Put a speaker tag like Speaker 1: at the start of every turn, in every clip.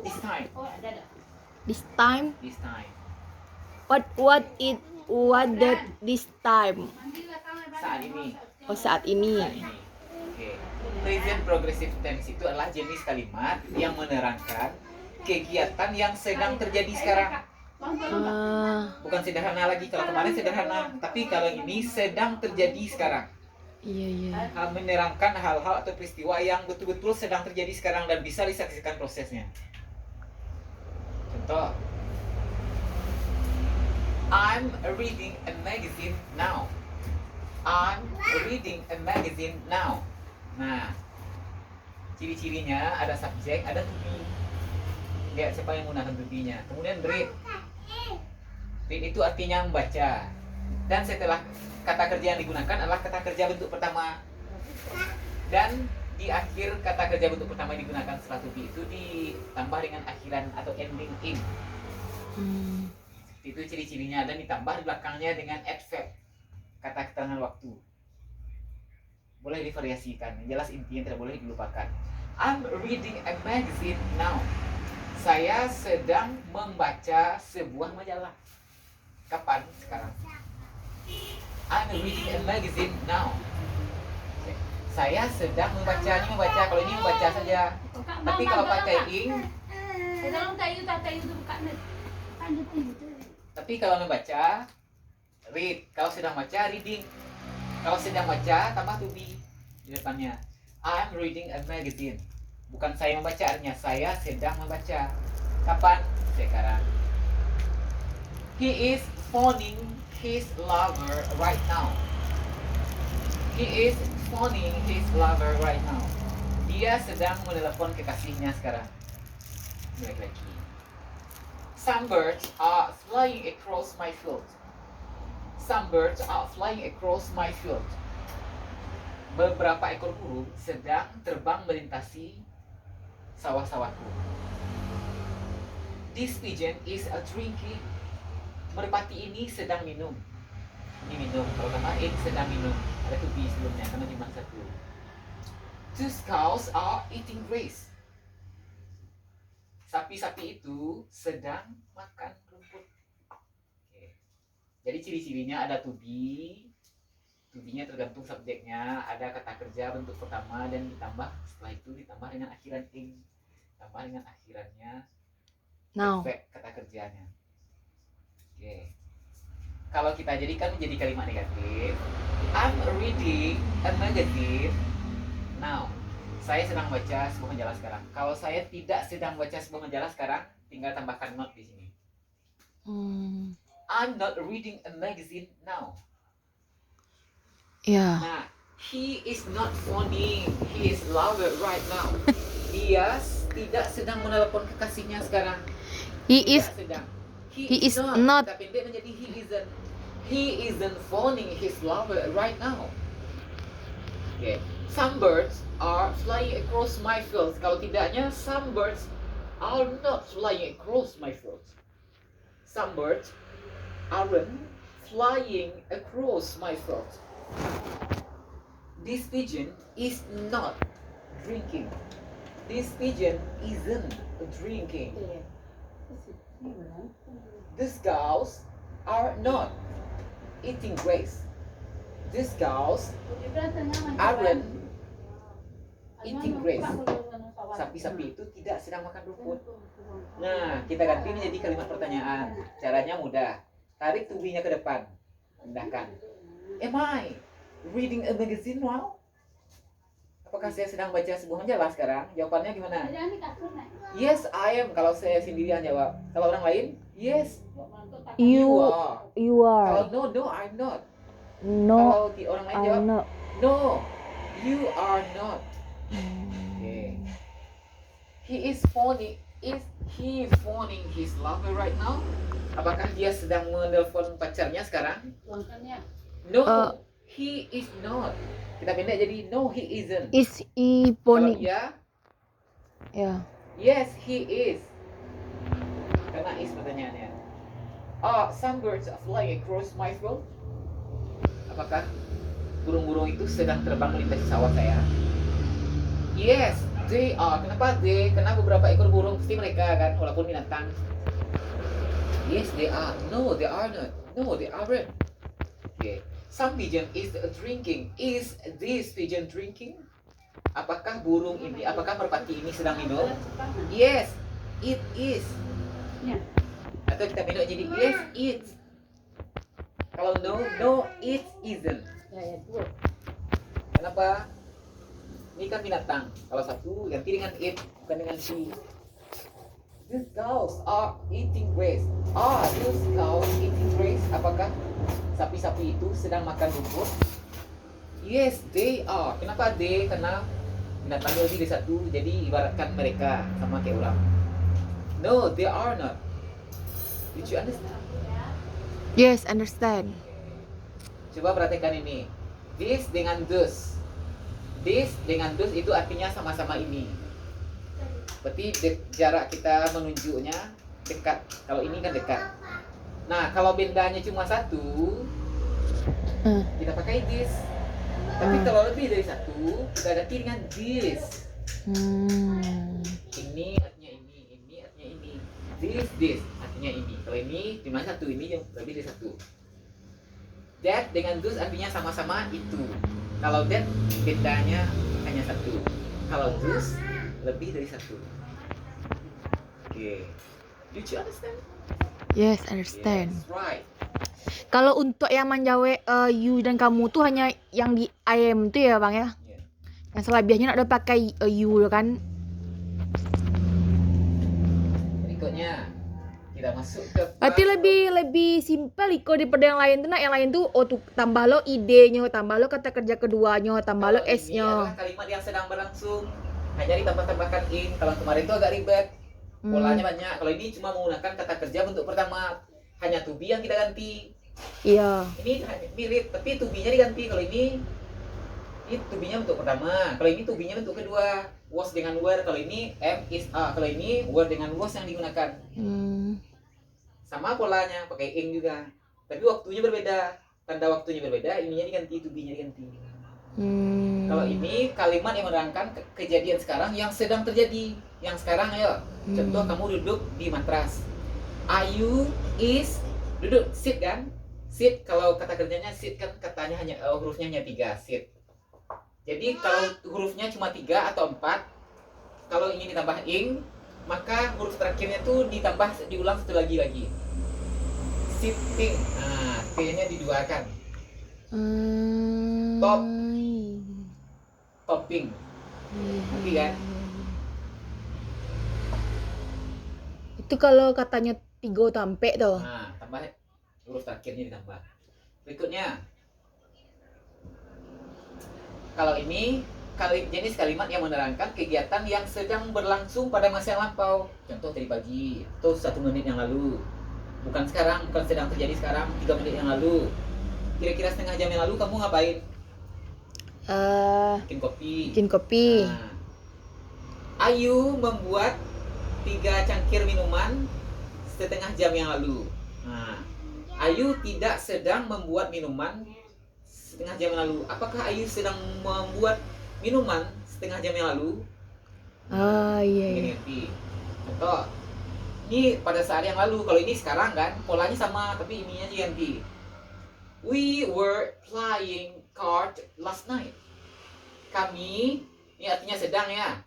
Speaker 1: This time.
Speaker 2: This time.
Speaker 1: This time.
Speaker 2: What that this time?
Speaker 1: Saat ini.
Speaker 2: Oh, saat ini.
Speaker 1: Saat ini. Oke. Present progressive tense itu adalah jenis kalimat yang menerangkan kegiatan yang sedang terjadi sekarang. Bukan sederhana lagi. Kalau kemarin sederhana, tapi kalau ini sedang terjadi sekarang.
Speaker 2: Iya.
Speaker 1: Menerangkan hal-hal atau peristiwa yang betul-betul sedang terjadi sekarang dan bisa disaksikan prosesnya. Contoh, I'm reading a magazine now. I'm reading a magazine now. Nah, ciri-cirinya ada subjek, ada to be. Lihat siapa yang menggunakan to be-nya. Kemudian read. Read itu artinya membaca. Dan setelah kata kerja yang digunakan adalah kata kerja bentuk pertama. Dan di akhir kata kerja bentuk pertama yang digunakan setelah to be itu ditambah dengan akhiran atau ending in. Itu ciri-cirinya, dan ditambah di belakangnya dengan adverb, kata keterangan waktu. Boleh divariasikan, yang jelas intinya tidak boleh dilupakan. I'm reading a magazine now. Saya sedang membaca sebuah majalah. Kapan? Sekarang. I'm reading a magazine now. Saya sedang membaca. Ini membaca, kalau ini membaca saja. Tapi kalau pakai ing, tapi kalau membaca, read. Kalau sedang baca, reading. Kalau sedang baca, tambah to be di depannya. I'm reading a magazine. Bukan saya membaca, artinya saya sedang membaca. Kapan? Sekarang. He is phoning his lover right now. He is phoning his lover right now. Dia sedang menelepon kekasihnya sekarang. Baik lagi. Some birds are flying across my field. Some birds are flying across my field. Beberapa ekor burung sedang terbang melintasi sawah-sawahku. This pigeon is a drinking. Merpati ini sedang minum. Ini minum. Kalau kemarin sedang minum. Ada to be sebelumnya karena cuma satu. Two cows are eating grass. Sapi-sapi itu sedang makan rumput. Oke. Jadi ciri-cirinya ada to be. To be-nya tergantung subjeknya. Ada kata kerja bentuk pertama dan ditambah setelah itu ditambah dengan akhiran ing. Tambah dengan akhirannya
Speaker 2: Now.
Speaker 1: efek kata kerjanya. Oke. Kalau kita jadikan menjadi kalimat negatif, I'm reading a magazine now. Saya sedang baca sebuah majalah sekarang. Kalau saya tidak sedang baca sebuah majalah sekarang, tinggal tambahkan not di sini. I'm not reading a magazine now.
Speaker 2: Ya.
Speaker 1: Nah, he is not phoning his lover right now. Dia tidak sedang menelepon kekasihnya sekarang.
Speaker 2: He
Speaker 1: Tidak
Speaker 2: is
Speaker 1: sedang.
Speaker 2: he is not.
Speaker 1: Kita pendek menjadi he isn't. He isn't phoning his lover right now. Okay. Some birds are flying across my fields. Kalau tidaknya, some birds are not flying across my fields. Some birds aren't flying across my fields. This pigeon is not drinking. This pigeon isn't drinking. These cows are not eating grass. These cows aren't eating grass. Sapi-sapi itu tidak sedang makan rumput. Nah, kita ganti menjadi kalimat pertanyaan. Caranya mudah. Tarik to be-nya ke depan. Pindahkan. Am I reading a magazine now? Apakah saya sedang baca sebuah majalah sekarang? Jawabannya gimana? Yes, I am. Kalau saya sendirian jawab. Kalau orang lain, yes,
Speaker 2: You
Speaker 1: Kalau
Speaker 2: are.
Speaker 1: no, I'm not.
Speaker 2: No,
Speaker 1: Kalau di orang lain jawab,
Speaker 2: I'm not.
Speaker 1: no, you are not. Okay. He is phoning. Is he phoning his lover right now? Apakah dia sedang menelpon pacarnya sekarang? No, he is not. Kita pendek jadi no, he isn't.
Speaker 2: Is he
Speaker 1: Kalau
Speaker 2: pony?
Speaker 1: ya,
Speaker 2: Ya.
Speaker 1: yes, he is. Karena is pertanyaannya. Some birds are flying across my field. Apakah burung-burung itu sedang terbang melintasi sawah saya? Yes, They are. Kenapa they? Karena beberapa ekor burung pasti mereka kan, walaupun binatang. Yes, they are. No, they are not. No, they aren't. Okay. Some pigeon is drinking. Is this pigeon drinking? Apakah burung ini, apakah merpati ini sedang minum? Yes, it is. Atau kita minum jadi yes, it. Kalau no, no, it isn't. Kenapa? Ini kan binatang. Kalau satu ganti dengan it, bukan dengan she. These cows are eating grass. Are these cows eating grass? Apakah sapi-sapi itu sedang makan rumput? Yes, they are. Kenapa they? Karena binatang lebih dari satu, jadi ibaratkan mereka sama kayak orang. No, they are not. Did you understand?
Speaker 2: Yes, understand.
Speaker 1: Coba perhatikan ini. This dengan those. This dengan those itu artinya sama-sama ini. Berarti jarak kita menunjuknya dekat. Kalau ini kan dekat. Nah, kalau bedanya cuma satu, kita pakai this. Tapi kalau lebih dari satu, kita ganti dengan this. Ini artinya ini artinya ini. This artinya ini. Kalau ini cuma satu, ini yang lebih dari satu. That dengan those artinya sama-sama itu. Kalau that bedanya hanya satu. Kalau those lebih dari satu. Oke. Did you understand?
Speaker 2: Yes, understand.
Speaker 1: Yes, right.
Speaker 2: Kalau untuk yang menjawab you dan kamu tuh hanya yang di I am tuh ya bang ya.
Speaker 1: Yeah.
Speaker 2: Yang selebihnya nak ada pakai you kan.
Speaker 1: Berikutnya kita masuk ke
Speaker 2: Berarti lebih simpel iko daripada yang lain tuh. Nak yang lain tuh tuh tambah lo idenya, tambah lo kata kerja keduanya, tambah lo
Speaker 1: Kalau ini
Speaker 2: s-nya.
Speaker 1: adalah kalimat yang sedang berlangsung. Hanya ditambah-tambahkan in. Kalau kemarin itu agak ribet. Polanya banyak. Kalau ini cuma menggunakan kata kerja bentuk pertama. Hanya to be yang kita ganti.
Speaker 2: Iya.
Speaker 1: Ini mirip, tapi to be-nya diganti. Kalau ini to be-nya bentuk pertama. Kalau ini to be-nya bentuk kedua. Was dengan were. Kalau ini am is a. Kalau ini were dengan was yang digunakan. Sama polanya, pakai ing juga. Tapi waktunya berbeda. Tanda waktunya berbeda, ininya diganti, to be-nya diganti. Kalau ini kalimat yang menerangkan kejadian sekarang yang sedang terjadi. Yang sekarang ayo. Contoh kamu duduk di matras. Ayu is duduk, sit kan? Sit, kalau kata kerjanya sit kan katanya hanya hurufnya hanya 3, sit. Jadi kalau hurufnya cuma 3 atau 4, kalau ingin ditambah ing, maka huruf terakhirnya tuh ditambah, diulang satu lagi. Sitting. Nah, T-nya diduakan. Top. Topping. Nanti kan?
Speaker 2: Itu kalau katanya 3 tampe tuh.
Speaker 1: Nah, tambah huruf terakhirnya ditambah. Berikutnya. Kalau ini jenis kalimat yang menerangkan kegiatan yang sedang berlangsung pada masa yang lampau. Contoh tadi pagi, atau 1 menit yang lalu. Bukan sekarang, bukan sedang terjadi sekarang, 3 menit yang lalu. Kira-kira setengah jam yang lalu kamu ngapain? Bikin kopi. Nah, Ayu membuat 3 cangkir minuman setengah jam yang lalu. Nah, Ayu tidak sedang membuat minuman setengah jam yang lalu. Apakah Ayu sedang membuat minuman setengah jam yang lalu?
Speaker 2: Iya.
Speaker 1: Ini contoh. Ini pada saat yang lalu. Kalau ini sekarang kan, polanya sama, tapi ininya diganti. We were playing card last night. Kami, ini artinya sedang ya.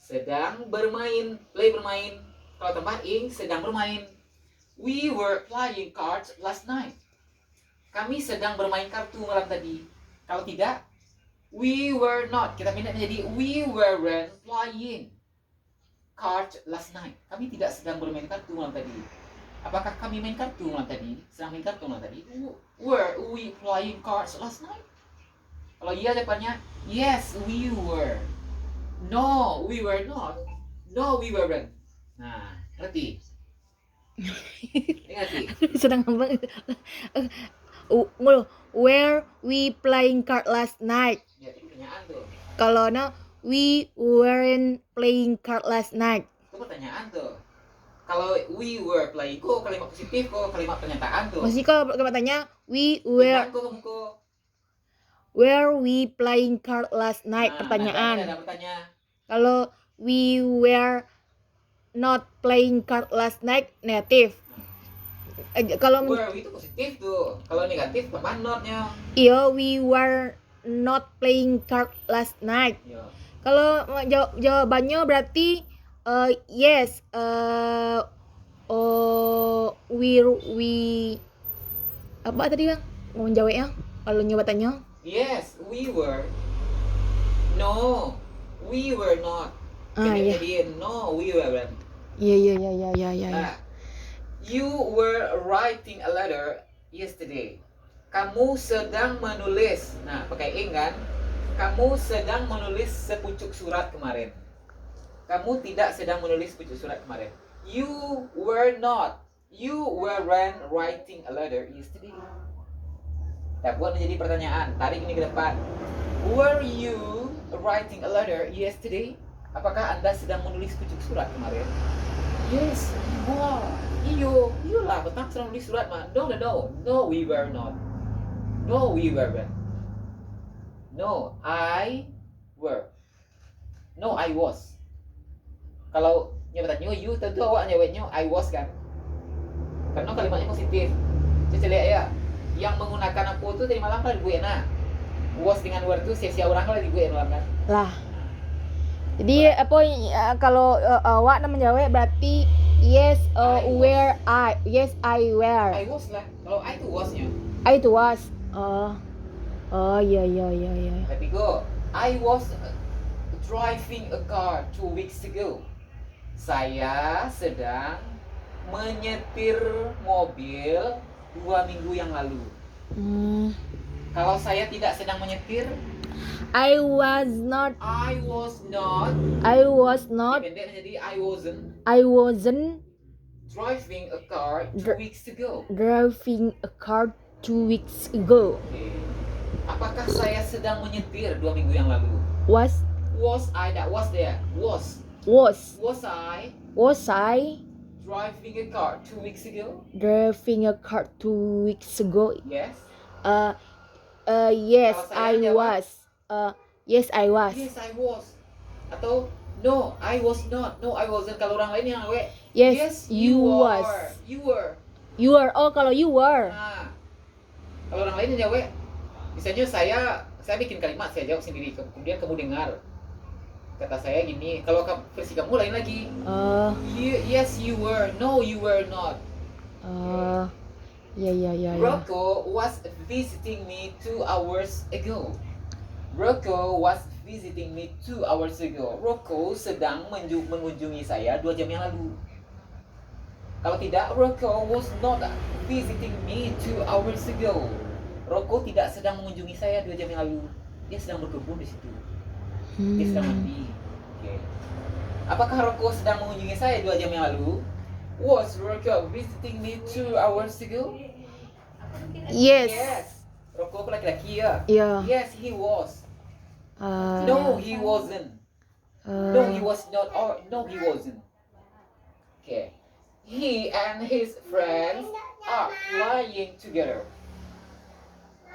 Speaker 1: Sedang bermain, play bermain. Kalau tambah ing, sedang bermain. We were playing cards last night. Kami sedang bermain kartu malam tadi. Kalau tidak, we were not. Kita pindah menjadi we weren't playing cards last night. Kami tidak sedang bermain kartu malam tadi. Apakah kami main kartu malam tadi? Sedang main kartu malam tadi? Were we playing cards last night? Kalau iya jawabannya, yes, we were. No, we were not. No, we weren't. Nah, ngerti? Ngerti?
Speaker 2: Sedang ngomong. Where we playing card last night.
Speaker 1: Ya, itu pertanyaan tuh.
Speaker 2: Kalau we weren't playing card last night.
Speaker 1: Itu pertanyaan tuh. Kalau we were playing, kok kalimat positif, kok kalimat pernyataan tuh.
Speaker 2: Maksudnya kalau katanya we were where we playing card last night, pertanyaan.
Speaker 1: Ada pertanyaan.
Speaker 2: Kalau we were not playing card last night negatif. Kalau
Speaker 1: Were itu positif tuh. Kalau negatif tambah notnya.
Speaker 2: iya, we were not playing card last night.
Speaker 1: Iya.
Speaker 2: Kalau jawabannya berarti yes, we apa tadi Bang? Ngomong jawabnya kalau nyobatannya.
Speaker 1: Yes, we were. No, we were not.
Speaker 2: Iya.
Speaker 1: Jadi no, we weren't.
Speaker 2: Iya.
Speaker 1: Nah, you were writing a letter yesterday. Kamu sedang menulis. Nah, pakai ing kan? Kamu sedang menulis sepucuk surat kemarin. Kamu tidak sedang menulis sepucuk surat kemarin. You were not. You weren't writing a letter yesterday. Nah, buat menjadi pertanyaan. Tarik ini ke depan. Were you writing a letter yesterday? Apakah Anda sedang menulis sepucuk surat kemarin? Yes, you are. Iyo lah, betang sedang menulis surat mah. No, we were not. No, we weren't. No, I were. No, I was. Kalau nyebutannya you, tentu awak nyebutnya I was kan? Karena kalimatnya positif. Jadi lihat ya, yang menggunakan aku tuh tadi malam kan gue nah. Was dengan were tuh sia-sia orang kan di gue malam kan?
Speaker 2: Lah. Jadi apa kalau awak menjawab berarti yes, where I. Yes, I were.
Speaker 1: I was lah. Kalau I tuh wasnya.
Speaker 2: I itu was. Iya.
Speaker 1: Tapi go. I was driving a car 2 weeks ago. Saya sedang menyetir mobil 2 minggu yang lalu. Kalau saya tidak sedang menyetir,
Speaker 2: I was not.
Speaker 1: Pendek jadi I
Speaker 2: wasn't
Speaker 1: driving a car 2 weeks ago.
Speaker 2: driving a car 2 weeks ago.
Speaker 1: Okay. Apakah saya sedang menyetir 2 minggu yang lalu?
Speaker 2: Was
Speaker 1: I that was there? Was I driving a car 2 weeks ago?
Speaker 2: driving a car 2 weeks ago?
Speaker 1: Yes.
Speaker 2: Yes,
Speaker 1: Kalau
Speaker 2: I
Speaker 1: saya jawab,
Speaker 2: was. Yes, I was.
Speaker 1: Yes, I was. Atau no, I was not. No, I wasn't. Kalau orang lain yang we.
Speaker 2: Yes, you was.
Speaker 1: You were.
Speaker 2: You were. Oh, kalau you were.
Speaker 1: Nah, kalau orang lain yang jawab, misalnya saya bikin kalimat, saya jawab sendiri. Kemudian kamu dengar. Kata saya gini, kalau versi kamu lain lagi. Yes, you were. No, you were not.
Speaker 2: Ya.
Speaker 1: Rocco was visiting me 2 hours ago. Rocco sedang mengunjungi saya 2 jam yang lalu. Kalau tidak, Rocco was not visiting me 2 hours ago. Rocco tidak sedang mengunjungi saya 2 jam yang lalu. Dia sedang berkebun di situ. Dia sedang mandi. Okay. Apakah Rocco sedang mengunjungi saya 2 jam yang lalu? Was Rocco visiting me 2 hours ago?
Speaker 2: Yes.
Speaker 1: Rocco laki-laki ya?
Speaker 2: Yeah.
Speaker 1: Yes, he was. No, he wasn't. No, he was not. Or no, he wasn't. Okay. He and his friends are playing together.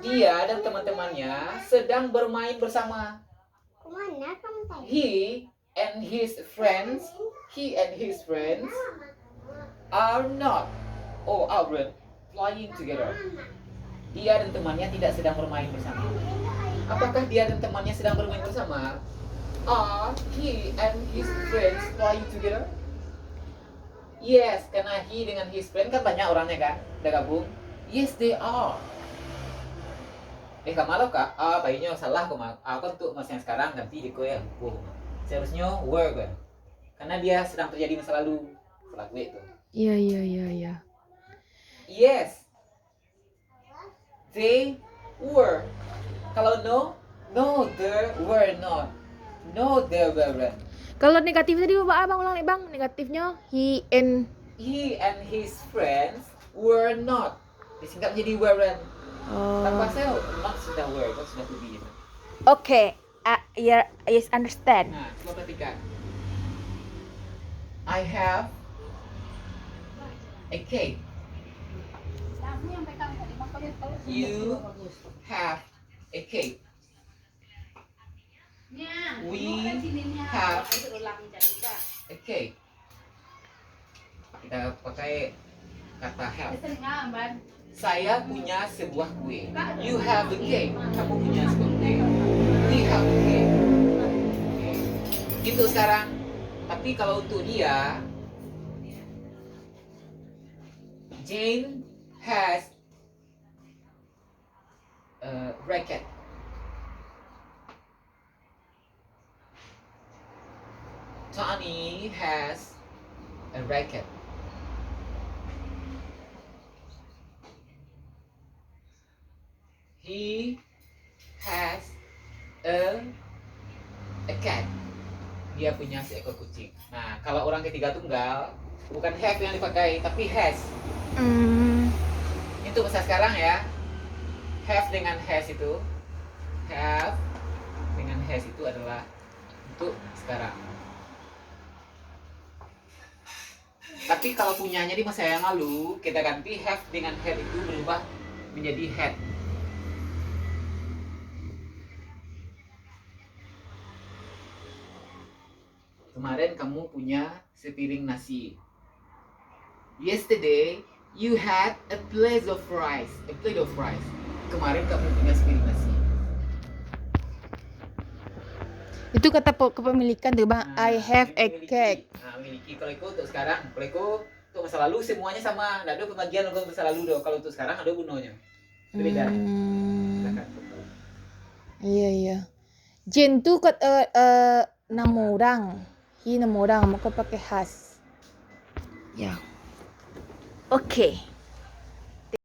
Speaker 1: Dia dan teman-temannya sedang bermain bersama. He and his friends are not aren't playing together. Dia dan temannya tidak sedang bermain bersama. Apakah dia dan temannya sedang bermain bersama? Are he and his friends playing together? Yes, karena he dengan his friend kan banyak orangnya kan, udah gabung. Yes, they are. Kamalo kak? Bayinya salah kok mak. Aku untuk masa yang sekarang ganti di ya. Seharusnya were kan? Karena dia sedang terjadi masa lalu. Salah gue itu.
Speaker 2: Iya.
Speaker 1: Yes, they were. Kalau no, there were not. No, there weren't.
Speaker 2: Kalau negatif tadi Bang ulang nih Bang. Negatifnya he and
Speaker 1: his friends were not. Disingkat menjadi weren't. Tanpa saya not sudah were, kan sudah to be.
Speaker 2: Okay, yes, understand.
Speaker 1: Nah, coba perhatikan. I have a cake. You have a cake. We have a cake. Kita pakai kata have. Saya punya sebuah kue. You have a cake. Kamu punya sebuah kue. We have a cake. Okay. Itu sekarang. Tapi kalau untuk dia, Jane has a racket. Tony has a racket. He has a cat. Dia punya seekor kucing. Nah, kalau orang ketiga tunggal, bukan have yang dipakai, tapi has. Itu bahasa sekarang ya. Have dengan has itu. Have dengan has itu adalah untuk sekarang. Tapi kalau punyanya di masa yang lalu, kita ganti have dengan had itu berubah menjadi had. Kemarin kamu punya sepiring nasi. Yesterday you had a plate of rice. A plate of rice. Kemarin kamu punya sepiring nasi.
Speaker 2: Itu kata kepemilikan tuh bang. I have a
Speaker 1: memiliki.
Speaker 2: cake.
Speaker 1: Nah, memiliki. Kalau itu untuk sekarang. Kalau itu untuk masa lalu semuanya sama. Nggak ada pembagian untuk masa lalu dong. Kalau untuk sekarang ada bunonya. Itu bedanya. Silakan.
Speaker 2: Iya. Jane tuh nama orang. Nama orang maka pakai has. Ya. Oke.